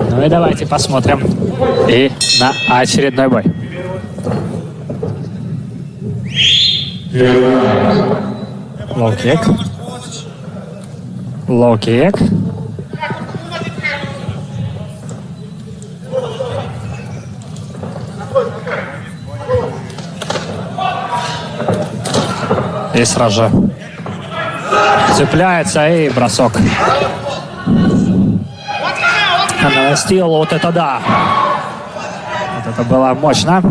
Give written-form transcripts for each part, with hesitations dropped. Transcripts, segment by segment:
Ну и давайте посмотрим и на очередной бой. Лоу-кик. Лоу-кик. И сразу же цепляется и бросок. Навестил, вот это да. Вот это было мощно.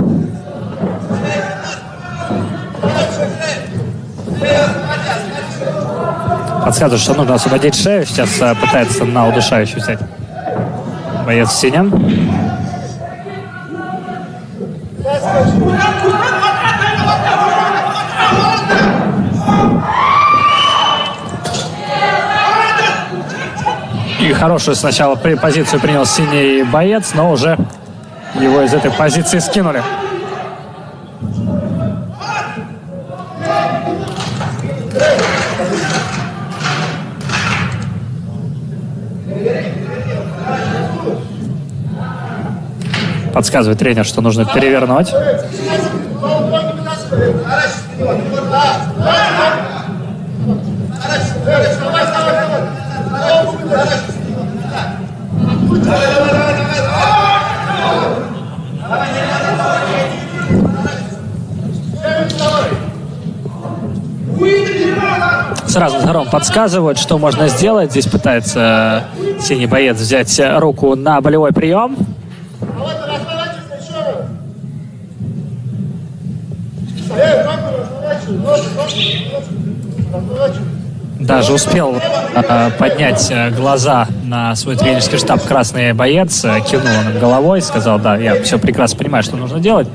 Подсказывает, что нужно освободить шею. Сейчас пытается на удушающую взять боец в синем. И хорошую сначала позицию принял синий боец, но уже его из этой позиции скинули. Подсказывает тренер, что нужно перевернуть. Сразу втором подсказывают, что можно сделать. Здесь пытается синий боец взять руку на болевой прием. Даже успел поднять глаза на свой тренерский штаб красный боец, кивнул он головой, сказал: да, я все прекрасно понимаю, что нужно делать.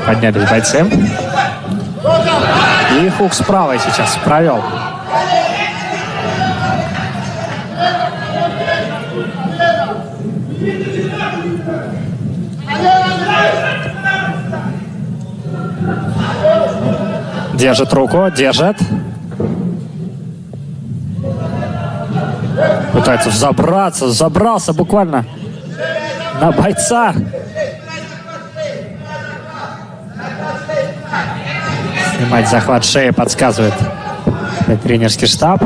Поднялись бойцы. И хук с правой сейчас провел. Держит руку, держит. Пытается забрался буквально на бойца. Снимать захват шеи подсказывает тренерский штаб.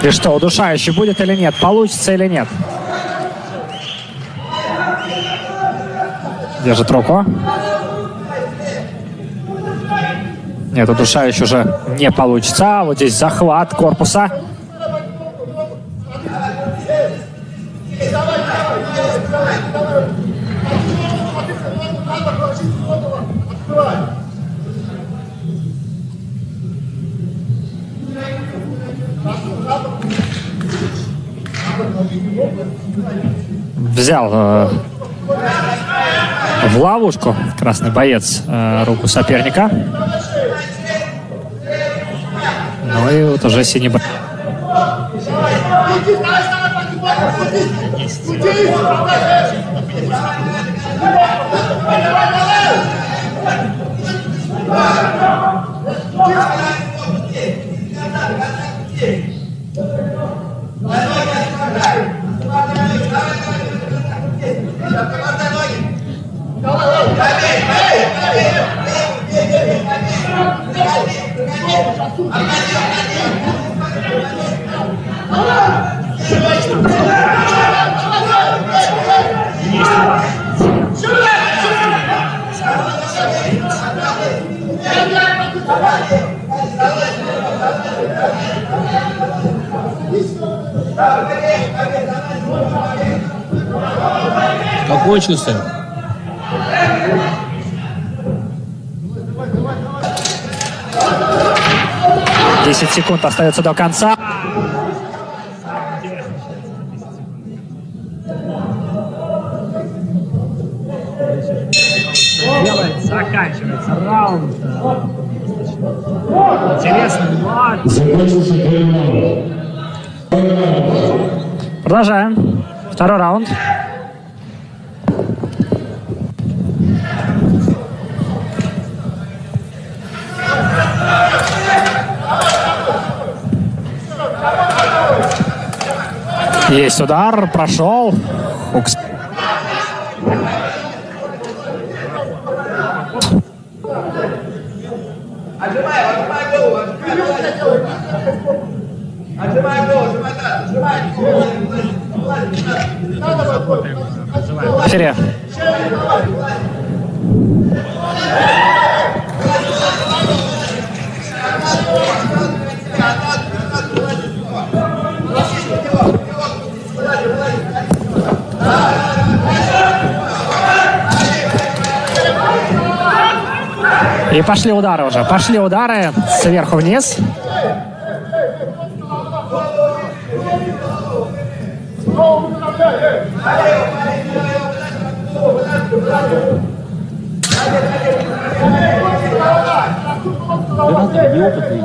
И что, удушающий будет или нет? Получится или нет? Держит руку. Нет, удушающий уже не получится. А вот здесь захват корпуса. Взял в ловушку красный боец руку соперника. Ну и вот уже синий боец. Какой чувствуем? Десять секунд остается до конца. Заканчивается раунд. Интересный матч. Продолжаем. Второй раунд. Есть удар, прошел. Укс. Серия. И пошли удары уже. Пошли удары сверху вниз. Ребята неопытные.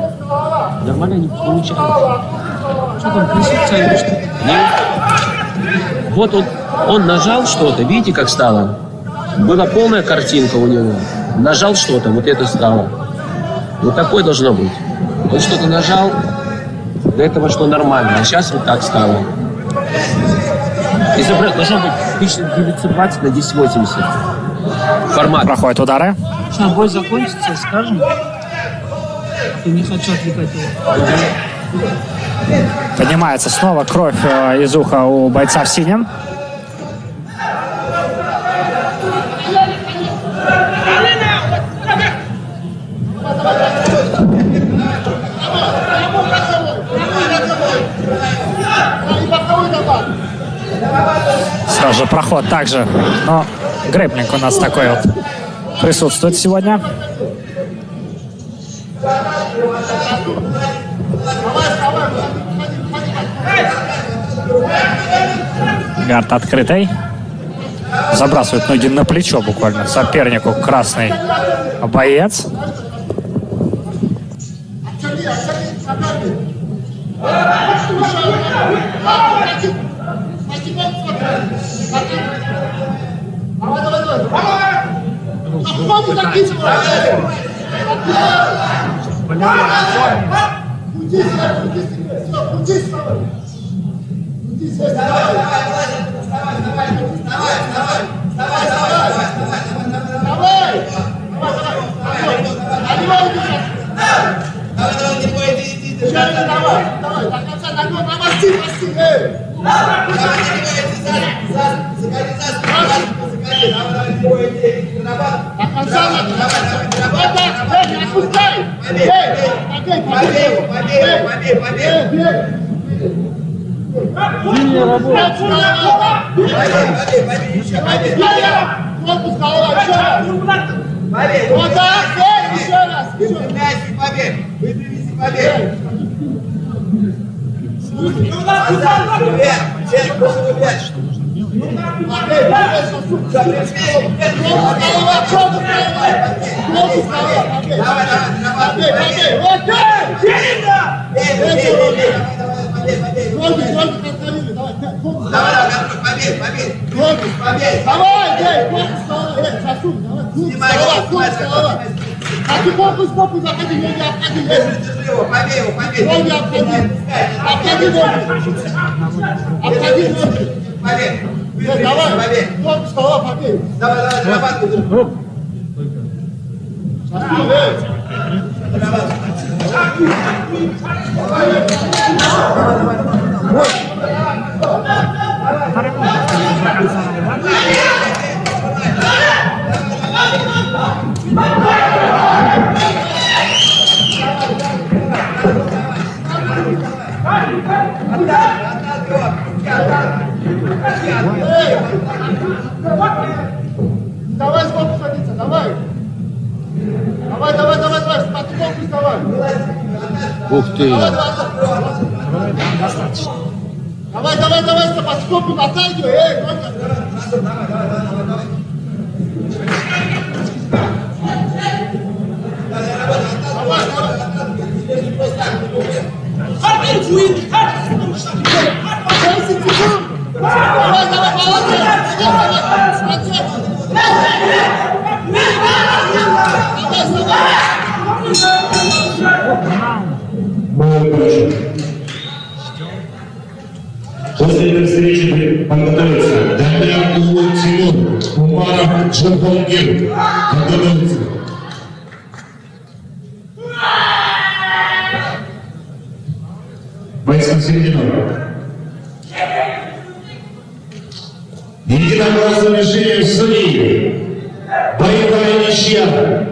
Нормально не получается. Что там присутствует или что? Нет. Вот он нажал что-то, видите, как стало? Была полная картинка у него. Нажал что-то, вот это стало. Вот такое должно быть. Он что-то нажал, до этого шло нормально, а сейчас вот так стало. Должно быть 1920 на 1080. Формат. Проходят удары. Сейчас бой закончится, скажем. Я не хочу отвлекать его. Поднимается снова кровь из уха у бойца в синем. Сразу же проход также. Но грэпплинг у нас такой вот присутствует сегодня. Гард открытый. Забрасывает ноги на плечо буквально сопернику красный боец. Давай сбоку садиться, давай. Давай, спокойно вставай. Ух ты. Давай, по скопу натягивай, эй, давай. Молодой. После этой встречи подготовиться. Дамир Тимур, Умаров Джахангир. Подготовиться. Бойцам середину. Единогласным решением судей. Боевая ничья.